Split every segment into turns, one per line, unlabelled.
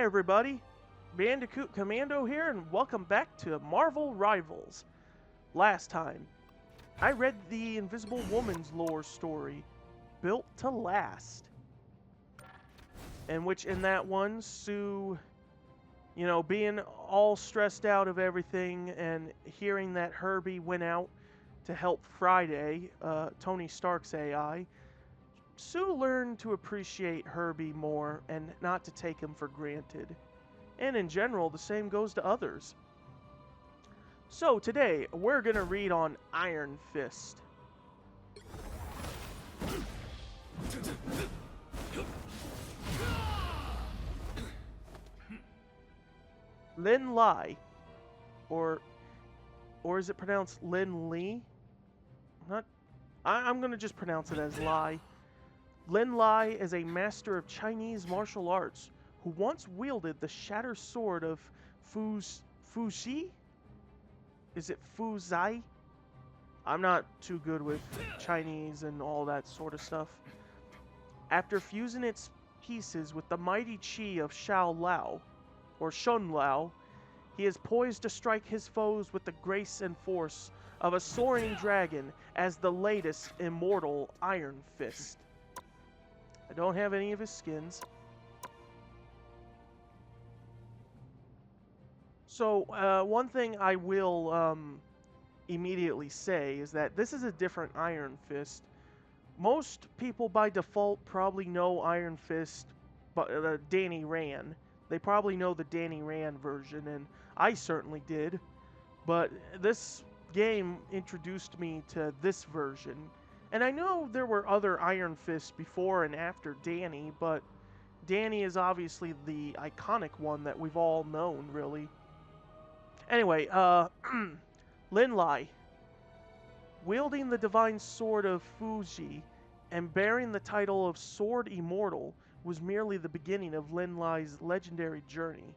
Everybody, Bandicoot Commando here, and welcome back to Marvel Rivals. Last time, I read the Invisible Woman's lore story, Built to Last, in which in that one, Sue, being all stressed out of everything and hearing that Herbie went out to help Friday, Tony Stark's AI, Sue learned to appreciate Herbie more and not to take him for granted. And in general, the same goes to others. So today, we're going to read on Iron Fist. Lin Lai, or is it pronounced Lin Li? Not. I'm going to just pronounce it as Lai. Lin Lai is a master of Chinese martial arts who once wielded the shattered sword of Fuxi? Is it Fuzai? I'm not too good with Chinese and all that sort of stuff. After fusing its pieces with the mighty chi of Xiao Lao, or Shun Lao, he is poised to strike his foes with the grace and force of a soaring dragon as the latest immortal Iron Fist. I don't have any of his skins. So, one thing I will immediately say is that this is a different Iron Fist. Most people by default probably know Iron Fist, but Danny Rand. They probably know the Danny Rand version, and I certainly did. But this game introduced me to this version. And I know there were other Iron Fists before and after Danny, but Danny is obviously the iconic one that we've all known, really. Anyway, Lin Lai, wielding the divine sword of Fuji and bearing the title of Sword Immortal, was merely the beginning of Lin Lai's legendary journey.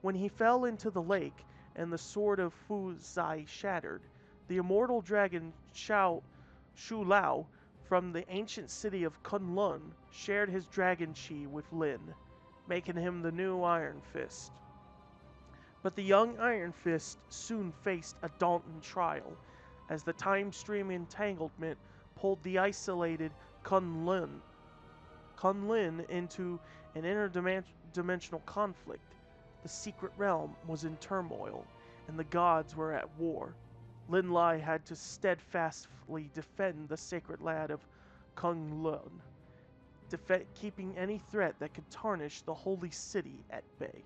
When he fell into the lake and the sword of Fu Zai shattered, the immortal dragon Shu Lao from the ancient city of Kunlun shared his dragon chi with Lin, making him the new Iron Fist. But the young Iron Fist soon faced a daunting trial, as the time stream entanglement pulled the isolated Kunlun into an interdimensional conflict. The secret realm was in turmoil, and the gods were at war. Lin Lai had to steadfastly defend the sacred land of Kunlun, keeping any threat that could tarnish the holy city at bay.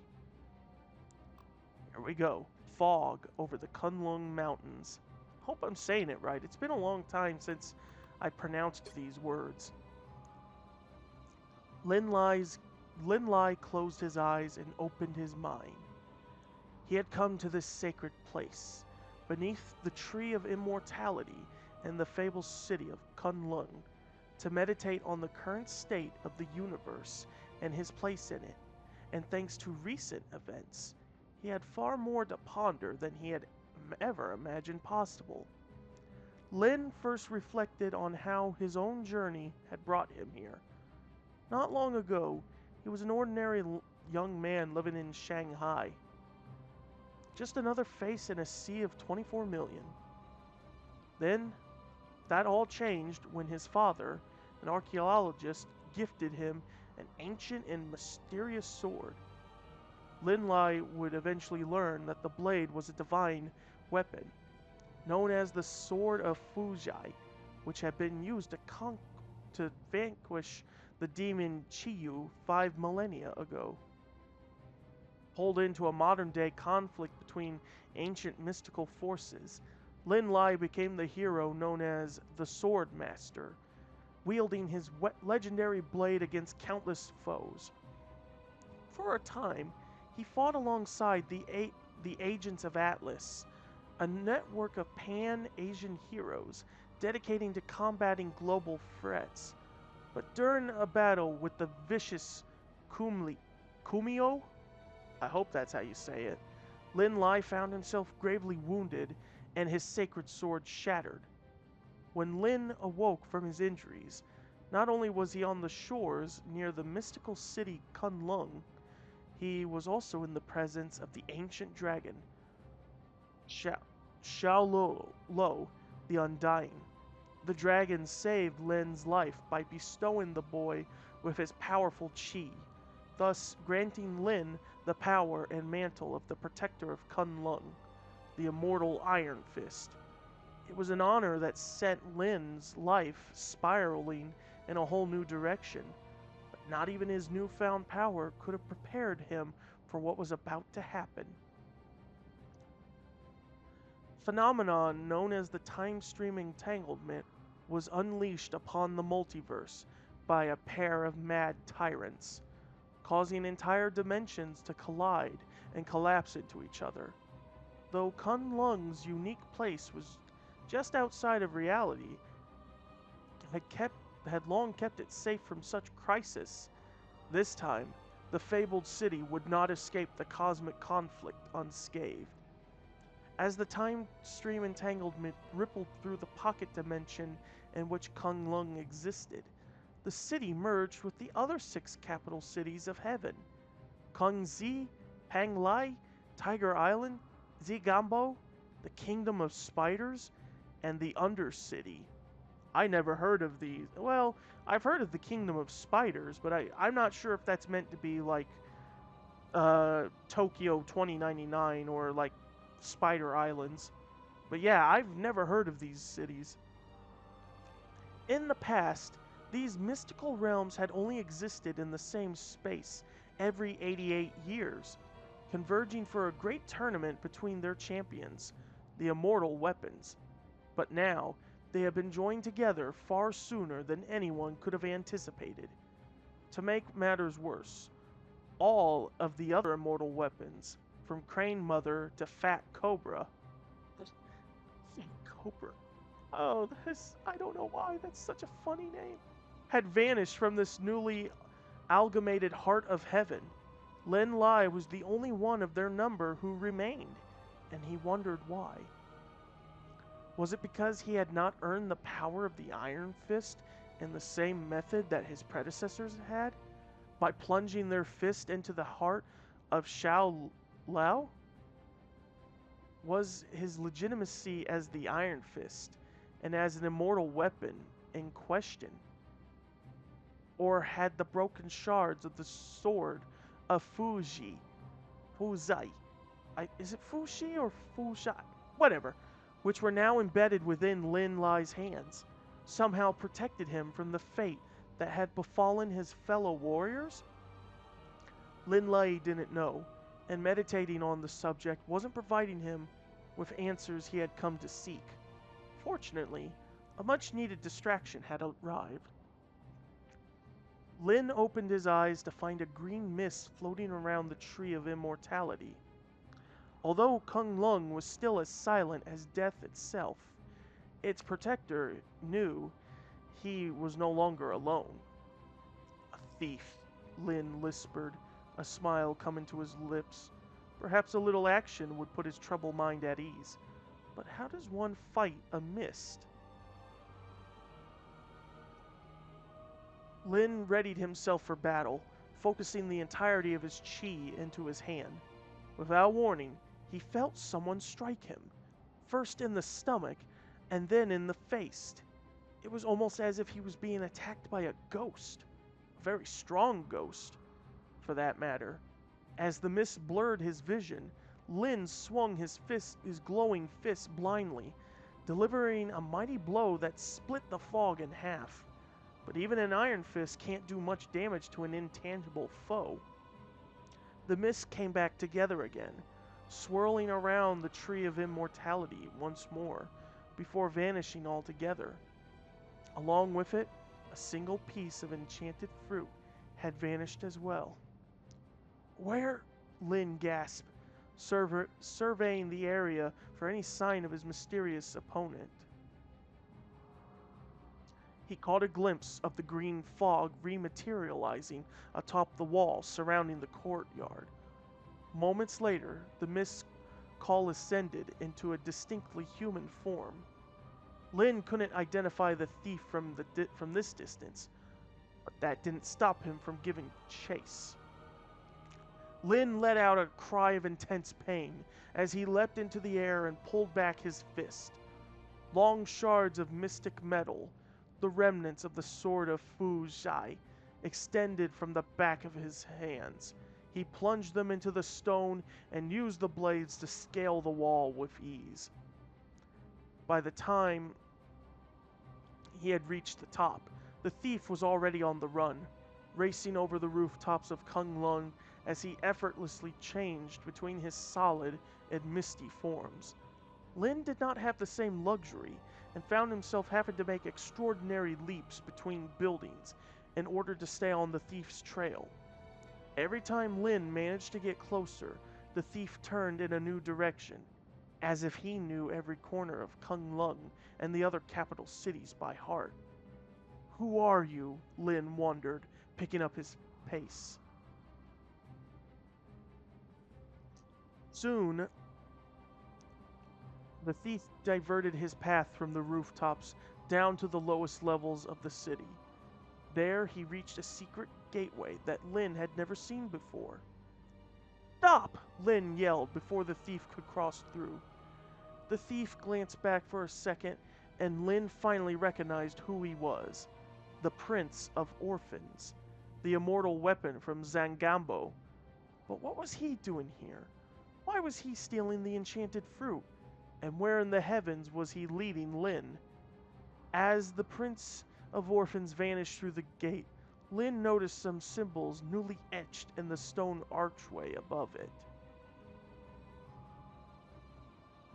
Here we go. Fog over the Kunlun Mountains. Hope I'm saying it right. It's been a long time since I pronounced these words. Lin Lai closed his eyes and opened his mind. He had come to this sacred place, beneath the tree of immortality in the fabled city of Kunlun, to meditate on the current state of the universe and his place in it. And thanks to recent events, he had far more to ponder than he had ever imagined possible. Lin first reflected on how his own journey had brought him here. Not long ago, he was an ordinary young man living in Shanghai. Just another face in a sea of 24 million. Then, that all changed when his father, an archaeologist, gifted him an ancient and mysterious sword. Lin Lai would eventually learn that the blade was a divine weapon, known as the Sword of Fuji, which had been used to vanquish the demon Chiyu 5 millennia ago. Pulled into a modern-day conflict between ancient mystical forces, Lin Lai became the hero known as the Sword Master, wielding his legendary blade against countless foes. For a time, he fought alongside the Agents of Atlas, a network of pan-Asian heroes dedicating to combating global threats. But during a battle with the vicious Kumio, I hope that's how you say it, Lin Lai found himself gravely wounded and his sacred sword shattered. When Lin awoke from his injuries, not only was he on the shores near the mystical city Kunlun, he was also in the presence of the ancient dragon, Xiao Lo, the Undying. The dragon saved Lin's life by bestowing the boy with his powerful chi, thus granting Lin the power and mantle of the protector of Kunlun, the immortal Iron Fist. It was an honor that sent Lin's life spiraling in a whole new direction, but not even his newfound power could have prepared him for what was about to happen. Phenomenon known as the time stream entanglement was unleashed upon the multiverse by a pair of mad tyrants, causing entire dimensions to collide and collapse into each other. Though Kunlun's unique place was just outside of reality, had long kept it safe from such crisis. This time, the fabled city would not escape the cosmic conflict unscathed. As the time stream entanglement rippled through the pocket dimension in which Kunlun existed, the city merged with the other 6 capital cities of heaven: Kungzi, Panglai, Tiger Island, Zigambo, the Kingdom of Spiders, and the Undercity. I never heard of these. Well, I've heard of the Kingdom of Spiders, but I'm not sure if that's meant to be like Tokyo 2099 or like Spider Islands. But yeah, I've never heard of these cities. In the past, these mystical realms had only existed in the same space every 88 years, converging for a great tournament between their champions, the immortal weapons. But now, they have been joined together far sooner than anyone could have anticipated. To make matters worse, all of the other immortal weapons, from Crane Mother to Fat Cobra. Fat Cobra. Oh, I don't know why, that's such a funny name. Had vanished from this newly amalgamated heart of heaven. Lin Lai was the only one of their number who remained, and he wondered why. Was it because he had not earned the power of the Iron Fist in the same method that his predecessors had? By plunging their fist into the heart of Xiao Lao? Was his legitimacy as the Iron Fist and as an immortal weapon in question? Or had the broken shards of the sword of Fuzai, is it Fushi or Fushai? Whatever, which were now embedded within Lin Lai's hands, somehow protected him from the fate that had befallen his fellow warriors? Lin Lai didn't know, and meditating on the subject wasn't providing him with answers he had come to seek. Fortunately, a much-needed distraction had arrived. Lin opened his eyes to find a green mist floating around the Tree of Immortality. Although Kunlun was still as silent as death itself, its protector knew he was no longer alone. "A thief," Lin whispered, a smile coming to his lips. Perhaps a little action would put his troubled mind at ease. But how does one fight a mist? Lin readied himself for battle, focusing the entirety of his chi into his hand. Without warning, he felt someone strike him, first in the stomach and then in the face. It was almost as if he was being attacked by a ghost, a very strong ghost, for that matter. As the mist blurred his vision, Lin swung his glowing fist blindly, delivering a mighty blow that split the fog in half. But even an Iron Fist can't do much damage to an intangible foe. The mist came back together again, swirling around the Tree of Immortality once more, before vanishing altogether. Along with it, a single piece of enchanted fruit had vanished as well. "Where?" Lin gasped, surveying the area for any sign of his mysterious opponent. He caught a glimpse of the green fog rematerializing atop the wall surrounding the courtyard. Moments later, the mist call ascended into a distinctly human form. Lin couldn't identify the thief from this distance, but that didn't stop him from giving chase. Lin let out a cry of intense pain as he leapt into the air and pulled back his fist. Long shards of mystic metal, the remnants of the sword of Fu Zhai, extended from the back of his hands. He plunged them into the stone and used the blades to scale the wall with ease. By the time he had reached the top, the thief was already on the run, racing over the rooftops of Kunlun as he effortlessly changed between his solid and misty forms. Lin did not have the same luxury and found himself having to make extraordinary leaps between buildings in order to stay on the thief's trail. Every time Lin managed to get closer, the thief turned in a new direction, as if he knew every corner of Kunlun and the other capital cities by heart. "Who are you?" Lin wondered, picking up his pace. Soon, the thief diverted his path from the rooftops down to the lowest levels of the city. There he reached a secret gateway that Lin had never seen before. "Stop!" Lin yelled before the thief could cross through. The thief glanced back for a second, and Lin finally recognized who he was. The Prince of Orphans, the immortal weapon from Zangambo. But what was he doing here? Why was he stealing the enchanted fruit? And where in the heavens was he leading Lin? As the Prince of Orphans vanished through the gate, Lin noticed some symbols newly etched in the stone archway above it.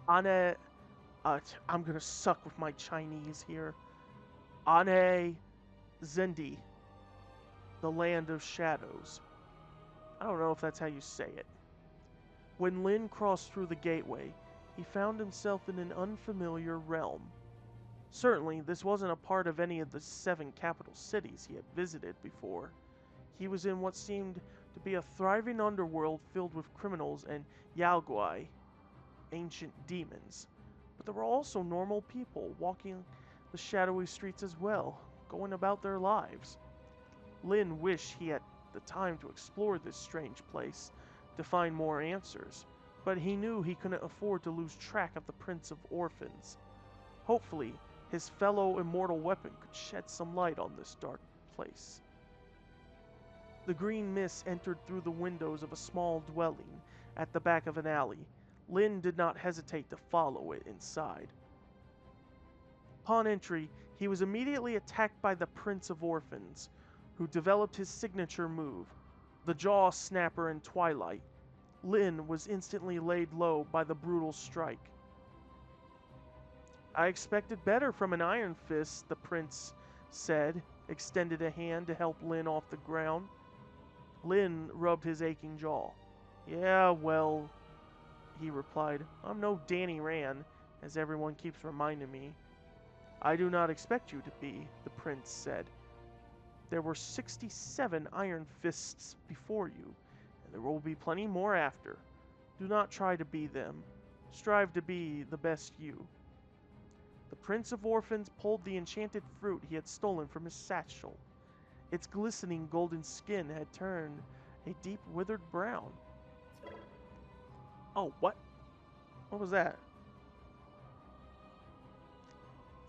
Ane, I'm gonna suck with my Chinese here. Ane Zendi, the Land of Shadows. I don't know if that's how you say it. When Lin crossed through the gateway, he found himself in an unfamiliar realm. Certainly, this wasn't a part of any of the 7 capital cities he had visited before. He was in what seemed to be a thriving underworld filled with criminals and yaoguai, ancient demons. But there were also normal people walking the shadowy streets as well, going about their lives. Lin wished he had the time to explore this strange place to find more answers, but he knew he couldn't afford to lose track of the Prince of Orphans. Hopefully, his fellow immortal weapon could shed some light on this dark place. The green mist entered through the windows of a small dwelling at the back of an alley. Lin did not hesitate to follow it inside. Upon entry, he was immediately attacked by the Prince of Orphans, who developed his signature move, the Jaw Snapper in Twilight. Lin was instantly laid low by the brutal strike. "I expected better from an Iron Fist," the prince said, extended a hand to help Lin off the ground. Lin rubbed his aching jaw. "Yeah, well," he replied, "I'm no Danny Rand, as everyone keeps reminding me." "I do not expect you to be," the prince said. "There were 67 Iron Fists before you, and there will be plenty more after. Do not try to be them. Strive to be the best you." The Prince of Orphans pulled the enchanted fruit he had stolen from his satchel. Its glistening golden skin had turned a deep withered brown. "Oh, what? What was that?"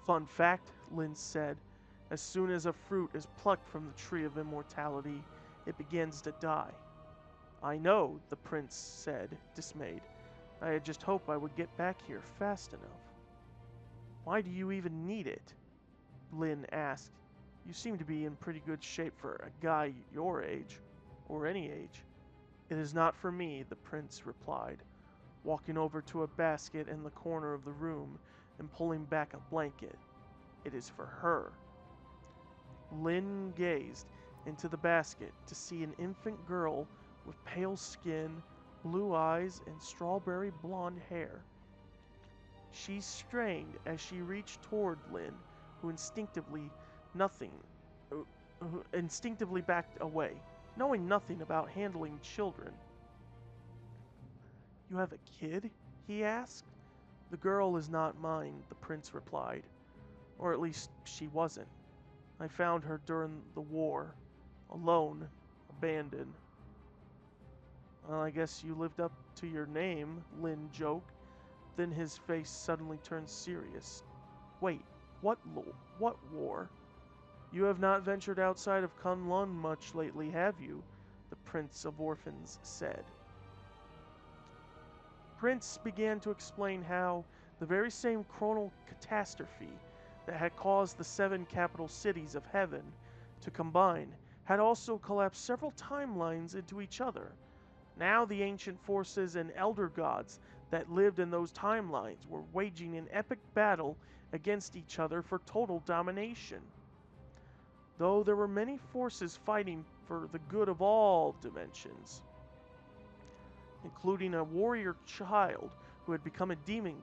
"Fun fact," Lin said, "as soon as a fruit is plucked from the Tree of Immortality, it begins to die." "I know," the prince said, dismayed. "I had just hoped I would get back here fast enough." "Why do you even need it?" Lin asked. "You seem to be in pretty good shape for a guy your age, or any age." "It is not for me," the prince replied, walking over to a basket in the corner of the room and pulling back a blanket. "It is for her." Lin gazed into the basket to see an infant girl with pale skin, blue eyes, and strawberry blonde hair. She strained as she reached toward Lin, who instinctively backed away, knowing nothing about handling children. "You have a kid?" he asked. "The girl is not mine," the prince replied. "Or at least she wasn't. I found her during the war, alone, abandoned." Well, I guess you lived up to your name, Lin joked. Then his face suddenly turned serious. Wait, what war? You have not ventured outside of Kunlun much lately, have you? The Prince of Orphans said. Prince began to explain how the very same chronal catastrophe that had caused the 7 capital cities of heaven to combine had also collapsed several timelines into each other. Now the ancient forces and elder gods that lived in those timelines were waging an epic battle against each other for total domination. Though there were many forces fighting for the good of all dimensions, including a warrior child who had become a demon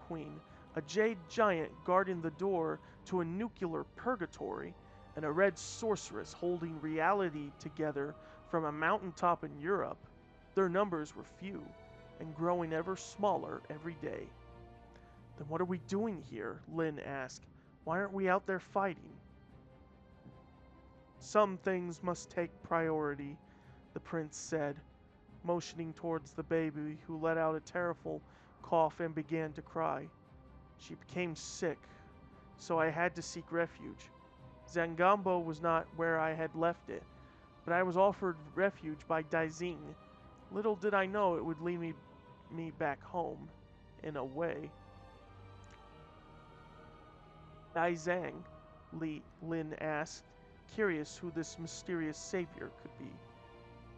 queen, a jade giant guarding the door to a nuclear purgatory, and a red sorceress holding reality together from a mountaintop in Europe. Their numbers were few, and growing ever smaller every day. Then what are we doing here? Lin asked. Why aren't we out there fighting? Some things must take priority, the prince said, motioning towards the baby, who let out a terrible cough and began to cry. She became sick, so I had to seek refuge. Zangambo was not where I had left it, but I was offered refuge by Daizing. Little did I know it would lead me back home, in a way. Daizang? Lin asked, curious who this mysterious savior could be.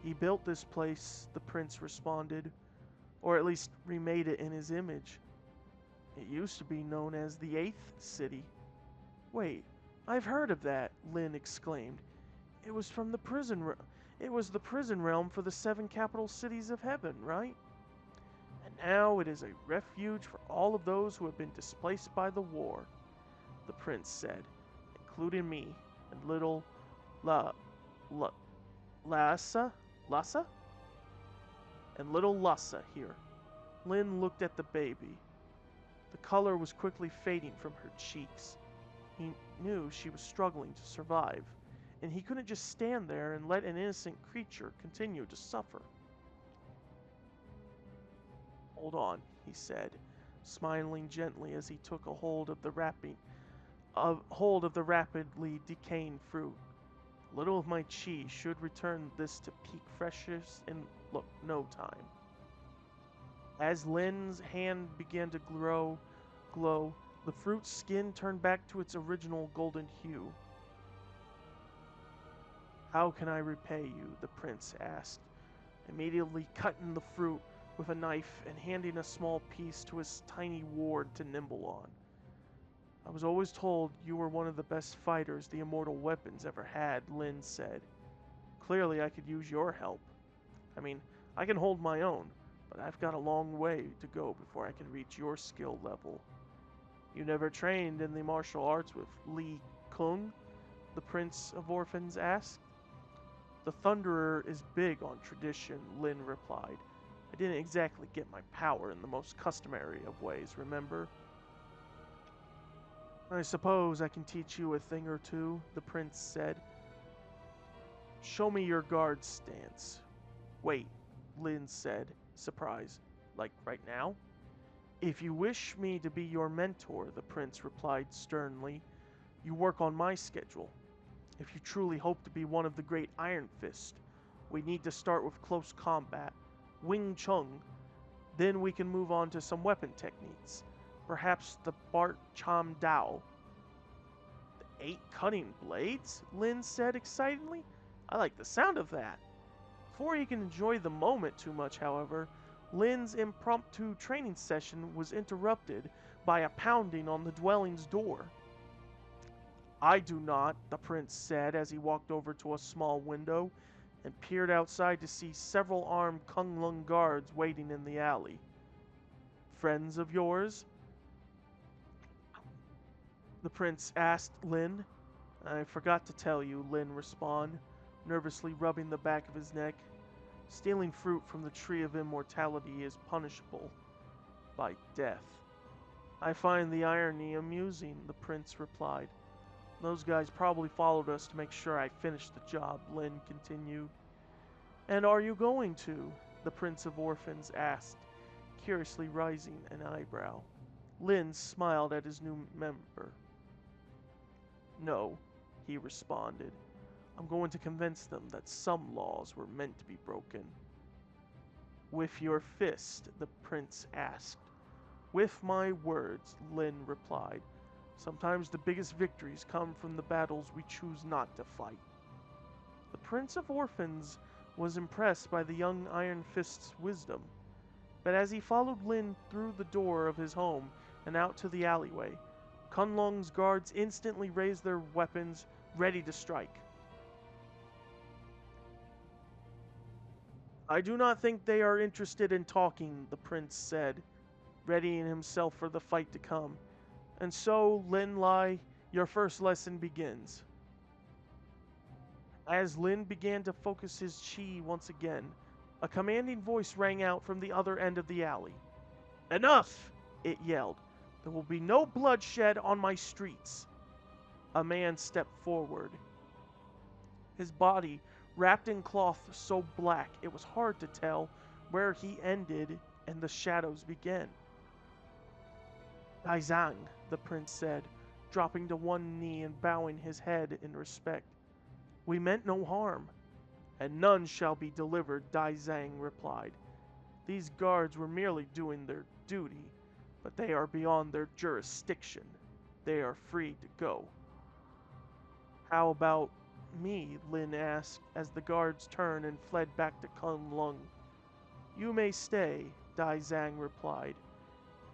He built this place, the prince responded, or at least remade it in his image. It used to be known as the 8th City. Wait, I've heard of that, Lin exclaimed. It was from the it was the prison realm for the 7 capital cities of heaven, right? And now it is a refuge for all of those who have been displaced by the war, the prince said, including me and little Lassa? And little Lassa here. Lin looked at the baby. The color was quickly fading from her cheeks. He knew she was struggling to survive, and he couldn't just stand there and let an innocent creature continue to suffer. Hold on, he said, smiling gently as he took a hold of the rapidly decaying fruit. A little of my chi should return this to peak freshness in no time. As Lin's hand began to glow, the fruit's skin turned back to its original golden hue. How can I repay you? The prince asked, immediately cutting the fruit with a knife and handing a small piece to his tiny ward to nibble on. I was always told you were one of the best fighters the Immortal Weapons ever had, Lin said. Clearly I could use your help. I mean, I can hold my own, but I've got a long way to go before I can reach your skill level. You never trained in the martial arts with Li Kung? The Prince of Orphans asked. The Thunderer is big on tradition, Lin replied. I didn't exactly get my power in the most customary of ways, remember? I suppose I can teach you a thing or two, the prince said. Show me your guard stance. Wait, Lin said, surprised. Like right now? If you wish me to be your mentor, the prince replied sternly, you work on my schedule. If you truly hope to be one of the great Iron Fist, we need to start with close combat, Wing Chun. Then we can move on to some weapon techniques. Perhaps the Bart Cham Dao. The 8 cutting blades? Lin said excitedly. I like the sound of that. Before he could enjoy the moment too much, however, Lin's impromptu training session was interrupted by a pounding on the dwelling's door. I do not, the prince said as he walked over to a small window and peered outside to see several armed Kunlun guards waiting in the alley. Friends of yours? The prince asked Lin. I forgot to tell you, Lin responded, nervously rubbing the back of his neck. Stealing fruit from the tree of immortality is punishable by death. I find the irony amusing, the prince replied. Those guys probably followed us to make sure I finished the job, Lin continued. And are you going to? The Prince of Orphans asked, curiously raising an eyebrow. Lin smiled at his new member. No, he responded. I'm going to convince them that some laws were meant to be broken. With your fist, the prince asked. With my words, Lin replied. Sometimes the biggest victories come from the battles we choose not to fight. The Prince of Orphans was impressed by the young Iron Fist's wisdom, but as he followed Lin through the door of his home and out to the alleyway, Kunlung's guards instantly raised their weapons, ready to strike. I do not think they are interested in talking, the prince said, readying himself for the fight to come. And so, Lin Lai, your first lesson begins. As Lin began to focus his chi once again, a commanding voice rang out from the other end of the alley. Enough! It yelled. There will be no bloodshed on my streets. A man stepped forward. His body wrapped in cloth so black it was hard to tell where he ended and the shadows began. Daizang, the prince said, dropping to one knee and bowing his head in respect. We meant no harm, and none shall be delivered, Daizang replied. These guards were merely doing their duty, but they are beyond their jurisdiction. They are free to go. How about me? Lin asked as the guards turned and fled back to Kunlung. You may stay, Daizang replied,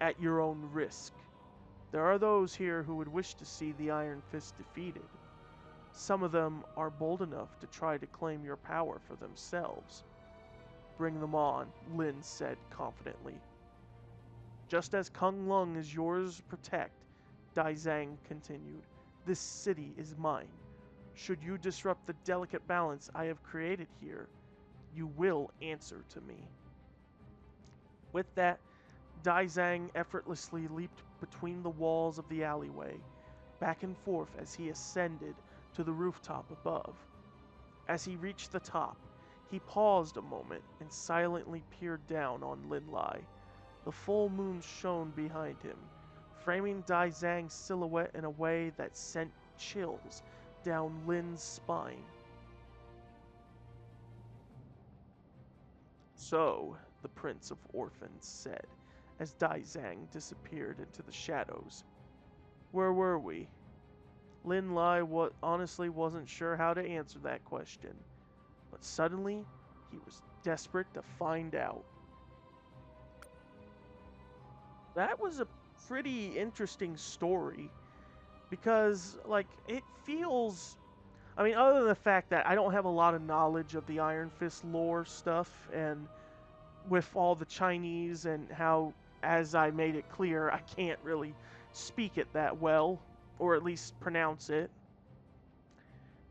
at your own risk. There are those here who would wish to see the Iron Fist defeated. Some of them are bold enough to try to claim your power for themselves. Bring them on, Lin said confidently. Just as Kunlung is yours to protect, Daizang continued, this city is mine. Should you disrupt the delicate balance I have created here, you will answer to me. With that, Daizang effortlessly leaped between the walls of the alleyway, back and forth as he ascended to the rooftop above. As he reached the top, he paused a moment and silently peered down on Lin Lai. The full moon shone behind him, framing Daizang's silhouette in a way that sent chills down Lin's spine. So, the Prince of Orphans said, as Daizang disappeared into the shadows. Where were we? Lin Lai honestly wasn't sure how to answer that question, but suddenly he was desperate to find out. That was a pretty interesting story because, it feels. I mean, other than the fact that I don't have a lot of knowledge of the Iron Fist lore stuff, and with all the Chinese and how, as I made it clear, I can't really speak it that well, or at least pronounce it.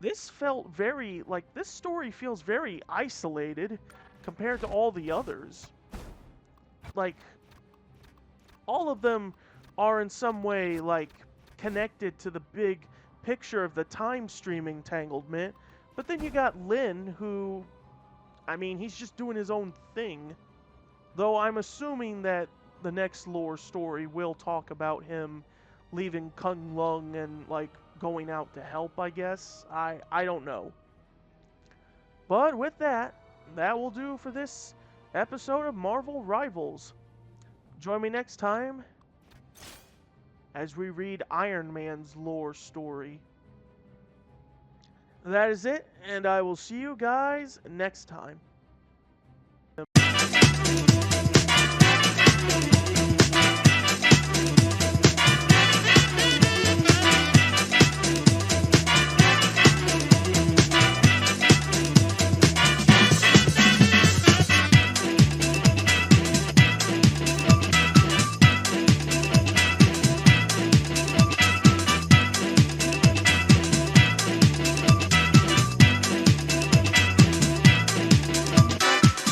This felt very, this story feels very isolated compared to all the others. All of them are in some way, connected to the big picture of the time stream entanglement, but then you got Lin, who, he's just doing his own thing. Though I'm assuming that the next lore story will talk about him leaving Kunlung and, going out to help, I guess. I don't know. But with that, that will do for this episode of Marvel Rivals. Join me next time as we read Iron Man's lore story. That is it, and I will see you guys next time.